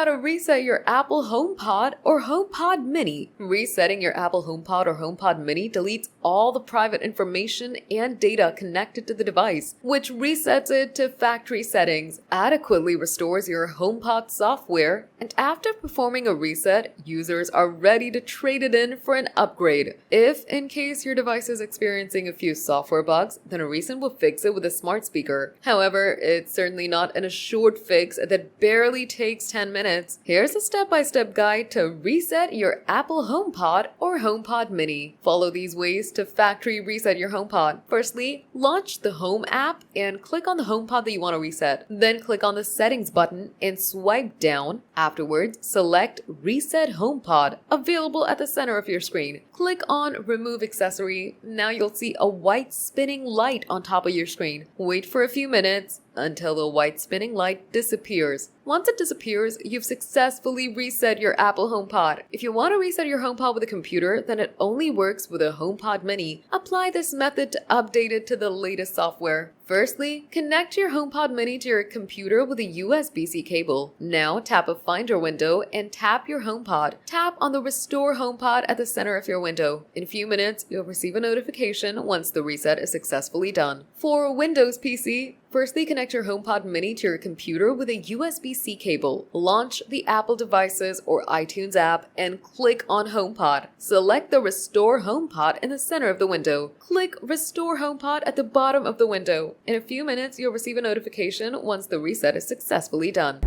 how to reset your Apple HomePod or HomePod Mini. Resetting your Apple HomePod or HomePod Mini deletes all the private information and data connected to the device, which resets it to factory settings, adequately restores your HomePod software, and after performing a reset, users are ready to trade it in for an upgrade. If, in case your device is experiencing a few software bugs, then a reset will fix it with a smart speaker. However, it's certainly not an assured fix that barely takes 10 minutes. Here's a step-by-step guide to reset your Apple HomePod or HomePod Mini. Follow these ways to factory reset your HomePod. Firstly, launch the Home app and click on the HomePod that you want to reset. Then click on the Settings button and swipe down. Afterwards, select Reset HomePod, available at the center of your screen. Click on Remove Accessory. Now you'll see a white spinning light on top of your screen. Wait for a few minutes until the white spinning light disappears. Once it disappears, you've successfully reset your Apple HomePod. If you want to reset your HomePod with a computer, then it only works with a HomePod Mini. Apply this method to update it to the latest software. Firstly, connect your HomePod Mini to your computer with a USB-C cable. Now tap a Finder window and tap your HomePod. Tap on the Restore HomePod at the center of your window. In a few minutes, you'll receive a notification once the reset is successfully done. For a Windows PC, firstly connect your HomePod Mini to your computer with a USB-C cable. Launch the Apple devices or iTunes app and click on HomePod. Select the Restore HomePod in the center of the window. Click Restore HomePod at the bottom of the window. In a few minutes, you'll receive a notification once the reset is successfully done.